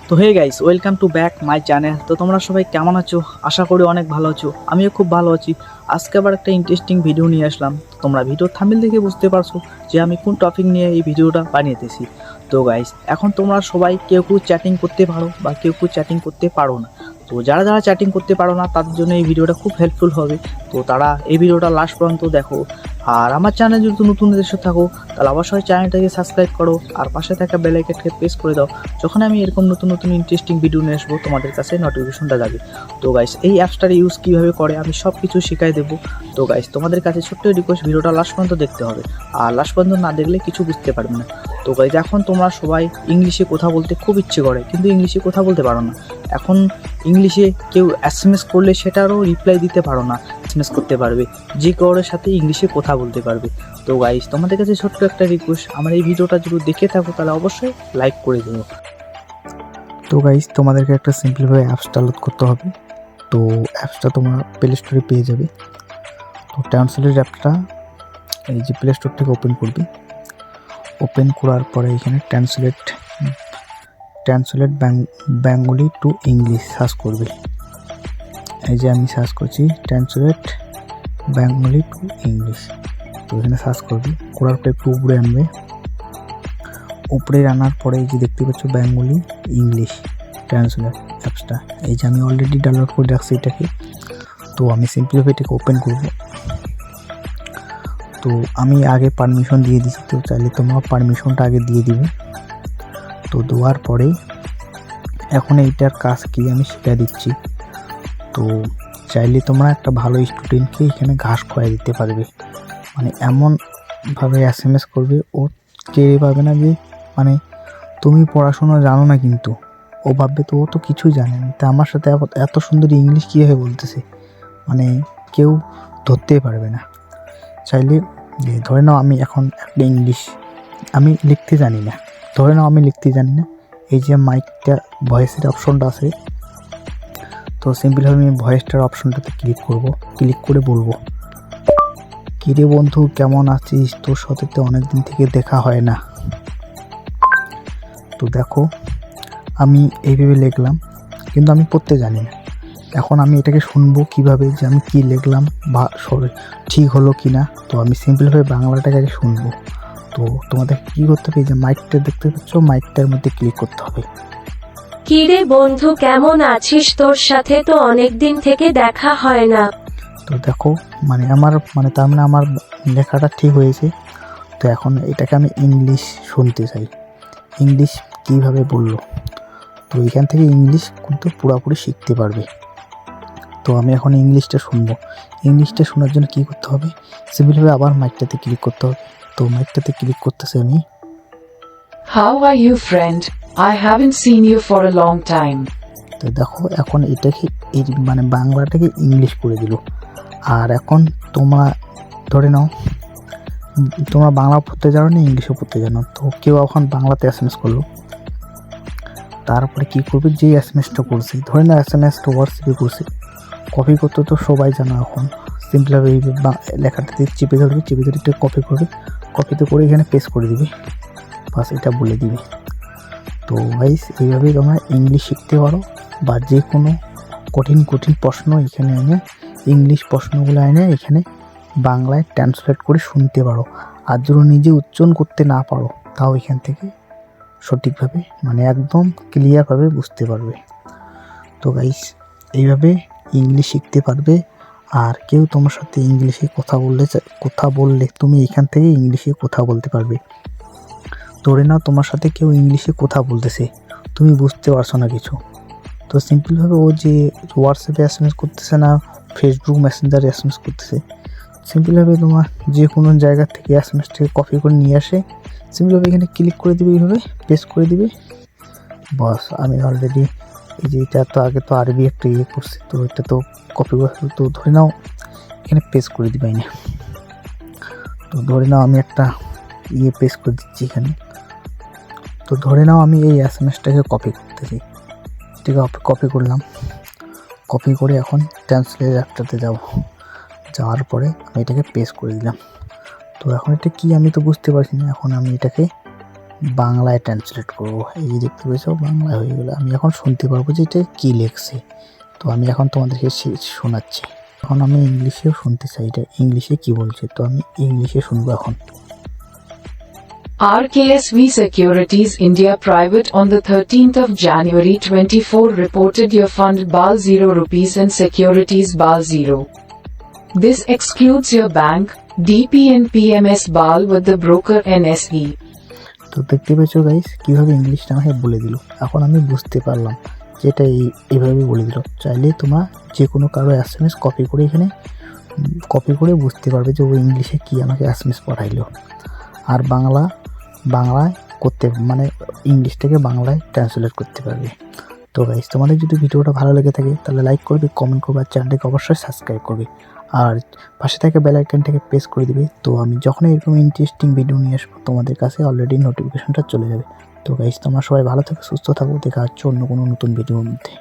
তো hey guys, welcome to back my channel. তো তোমরা সবাই কেমন আছো? আশা করি অনেক ভালো আছো। আমিও খুব ভালো আছি। আজকে আবার একটা ইন্টারেস্টিং ভিডিও নিয়ে আসলাম। তোমরা ভিডিও থাম্বনেল দেখে বুঝতে পারছো যে আমি কোন টপিক নিয়ে এই ভিডিওটা বানিয়েতেছি। তো গাইস, এখন তোমরা সবাই কেউ কেউ চ্যাটিং করতে পারো বা কেউ কেউ চ্যাটিং করতে পারো না। তো যারা যারা চ্যাটিং করতে পারো না তাদের জন্য এই ভিডিওটা খুব হেল্পফুল হবে। তো তারা এই ভিডিওটা লাস্ট পর্যন্ত দেখো। আর আমার চ্যানেল যদি নতুন এসে থাকো তাহলে অবশ্যই চ্যানেলটাকে সাবস্ক্রাইব করো আর পাশে থাকা বেল আইকনকে প্রেস করে দাও। যখন আমি এরকম নতুন নতুন ইন্টারেস্টিং ভিডিও নিয়ে আসবো তোমাদের কাছে নোটিফিকেশনটা যাবে। তো গাইস, এই অ্যাপসটার ইউজ কীভাবে করে আমি সব কিছু শিখাই দেবো। তো গাইস, তোমাদের কাছে ছোট্ট রিকোয়েস্ট, ভিডিওটা লাস্ট পর্যন্ত দেখতে হবে। আর লাস্ট পর্যন্ত না দেখলে কিছু বুঝতে পারবে না। তো গাইস, এখন তোমরা সবাই ইংলিশে কথা বলতে খুব ইচ্ছে করে কিন্তু ইংলিশে কথা বলতে পারো না। এখন ইংলিশে কেউ এসএমএস করলে সেটারও রিপ্লাই দিতে পারো না। এসএমএস করতে পারবে, যে কারোর সাথে ইংলিশে কথা বলতে পারবে। তো গাইস, তোমাদের কাছে ছোট্ট একটা রিকোয়েস্ট, আমার এই ভিডিওটা যদি দেখে থাকো তাহলে অবশ্যই লাইক করে দিও। তো গাইস, তোমাদেরকে একটা সিম্পলভাবে অ্যাপস ডাউনলোড করতে হবে। তো অ্যাপসটা তোমরা প্লে স্টোরে পেয়ে যাবে। তো ট্রান্সলেট অ্যাপটা এই যে প্লে স্টোর থেকে ওপেন করবে। ওপেন করার পরে এখানে translate Bengali to English search করবে। এই যে আমি সার্চ করছি ট্রান্সলেট বেঙ্গলি টু ইংলিশ। তো এখানে সার্চ করবে, করার পরে একটু উপরে আনবে। উপরে আনার পরে এই যে দেখতে পাচ্ছ বেঙ্গলি ইংলিশ ট্রান্সলেট অ্যাপসটা, এই যে আমি অলরেডি ডাউনলোড করে রাখছি এটাকে। তো আমি সিম্পলিভাবে এটাকে ওপেন করব। তো আমি আগে পারমিশন দিয়ে দিচ্ছি, তো চাইলে তোমরা পারমিশনটা আগে দিয়ে দিবে। তো দেওয়ার পরে এখন এইটার কাজ কি আমি শিখিয়ে দিচ্ছি। তো চাইলে তোমরা একটা ভালো স্টুডেন্টকে এখানে ঘাস খোয়াই দিতে পারবে। মানে এমনভাবে এসএমএস করবে, ও কে পাবে না যে মানে তুমি পড়াশোনা জানো না, কিন্তু ও ভাববে তো ও তো কিছুই জানে না, তা আমার সাথে এত সুন্দর ইংলিশ কীভাবে বলতেছে, মানে কেউ ধরতেই পারবে না। চাইলে ধরে নাও আমি এখন একটা ইংলিশ আমি লিখতে জানি না, এই যে মাইকটা ভয়েসের অপশনটা আছে, তো সিম্পলভাবে আমি ভয়েসটার অপশনটাতে ক্লিক করে বলবো, কিরে বন্ধু কেমন আছিস, তোর সাথে তো অনেকদিন থেকে দেখা হয় না। তো দেখো, আমি এইভাবে লিখলাম কিন্তু আমি পড়তে জানি না। এখন আমি এটাকে শুনবো কিভাবে যে আমি কি লিখলাম বা ঠিক হলো কি না। তো আমি সিম্পলভাবে বাংলাটাকে আগে শুনবো। তো তোমাদের কি করতে হবে, যে মাইকটা দেখতে পাচ্ছ, মাইকটার মধ্যে ক্লিক করতে হবে। কিরে বন্ধু কেমন আছিস, তোর সাথে তো অনেকদিন থেকে দেখা হয় না। তো দেখো, তার মানে আমার লেখাটা ঠিক হয়েছে। তো এখন এটাকে আমি ইংলিশ শুনতে চাই, ইংলিশ কিভাবে বললো। তো এখান থেকে ইংলিশ কিন্তু পুরোপুরি শিখতে পারবে। তো আমি এখন ইংলিশটা শুনবো। ইংলিশটা শোনার জন্য কী করতে হবে, সিম্পলভাবে আবার মাইকটাতে ক্লিক করতে হবে। তো মাইকটাতে ক্লিক করতেছি আমি। How are you, friend? I haven't seen you for a long time. তো দেখো, এখন এটাকে বাংলাটাকে ইংলিশ করে দিল। আর এখন তোমরা ধরে নাও তোমরা বাংলা পড়তে জানো না, ইংলিশও পড়তে জানো। তো কেউ এখন বাংলাতে এসএমএস করলো, তারপরে কী করবে, যে এসএমএসটা করছে, ধরে নাও এসএমএসটা হোয়াটসঅ্যাপে করছে, কপি করতে তো সবাই জানো। এখন সিম্পলভাবে এই লেখাটাতে চেপে ধরে একটু কপিতে করে এখানে পেস্ট করে দিবে, বাস এটা বলে দিবে। তো গাইস, এইভাবেই তোমরা ইংলিশ শিখতে পারো, বা যে কোনো কঠিন প্রশ্ন এখানে এনে ইংলিশ প্রশ্নগুলো এনে এখানে বাংলায় ট্রান্সলেট করে শুনতে পারো। আর যদি নিজে উচ্চারণ করতে না পারো তাও এখান থেকে সঠিকভাবে একদম ক্লিয়ারভাবে বুঝতে পারবে। তো গাইস, এইভাবে ইংলিশ শিখতে পারবে। আর কেউ তোমার সাথে ইংলিশে কথা বললে তুমি এখান থেকে ইংলিশে কথা বলতে পারবে। ধরে নাও তোমার সাথে কেউ ইংলিশে কথা বলতেছে, তুমি বুঝতে পারছো না কিছু, তো সিম্পলভাবে ও যে হোয়াটসঅ্যাপে এসএমএস করতেছে না, ফেসবুক মেসেঞ্জারে এসএমএস করতেছে, সিম্পলভাবে তোমার যে কোনো জায়গা থেকে এসএমএসটাকে কপি করে নিয়ে আসে, সিম্পলভাবে এখানে ক্লিক করে দিবে, এইভাবে পেস্ট করে দিবে, বাস। আমি অলরেডি এই যে এটা তো আগে তো আরবি একটা করছি, তো এটা তো কপি করে, তো ধরে নাও এখানে পেস্ট করে দিবে না। তো ধরে নাও আমি একটা পেস্ট করে দিচ্ছি এখানে। তো ধরে নাও আমি এই এসএমএসটাকে কপি করতেছি, এটাকে কপি করলাম, কপি করে এখন ট্রান্সলেট অ্যাপটাতে যাওয়ার পরে আমি এটাকে পেস্ট করে দিলাম। তো এখন এটা কি আমি তো বুঝতে পারছি না, এখন আমি এটাকে বাংলায় ট্রান্সলেট করবো। এই যে দেখতে পেয়েছো বাংলায় হয়ে গেলো। আমি এখন শুনতে পারবো যে এটা কী লেখছে। তো আমি এখন তোমাদেরকে শোনাচ্ছি। এখন আমি ইংলিশেও শুনতে চাই এটা ইংলিশে কী বলছে, তো আমি ইংলিশে শুনবো এখন। RKSV Securities India Private on the 13th of January 24 reported your fund BAL 0 rupees and securities BAL 0. This excludes your bank, DP and PMS BAL with the broker NSE. তো দেখতে পেয়েছো গাইস কীভাবে ইংলিশটা আমাকে বলে দিল। এখন আমি বুঝতে পারলাম যে এটা এইভাবে বলে দিল। চাইলে তোমরা যে কোনো কারো SMS কপি করে এখানে কপি করে বুঝতে পারবে যে ও ইংলিশে কী আমাকে SMS পাঠাইলো। আর বাংলায় করতে মানে ইংলিশটাকে বাংলায় ট্রান্সলেট করতে পারবে। তো গাইস তোমাদের যদি ভিডিওটা ভালো লেগে থাকে তাহলে লাইক করবে, কমেন্ট করবে, আর চ্যানেলটাকে অবশ্যই সাবস্ক্রাইব করবে, আর পাশে থেকে বেল আইকনটাকে প্রেস করে দিবে। তো আমি যখন এরকম ইন্টারেস্টিং ভিডিও নিয়ে আসবো তোমাদের কাছে অলরেডি নোটিফিকেশনটা চলে যাবে। তো গাইস তোমরা সবাই ভালো থাকো, সুস্থ থাকো, দেখা হচ্ছে অন্য কোনো নতুন ভিডিওর মধ্যে।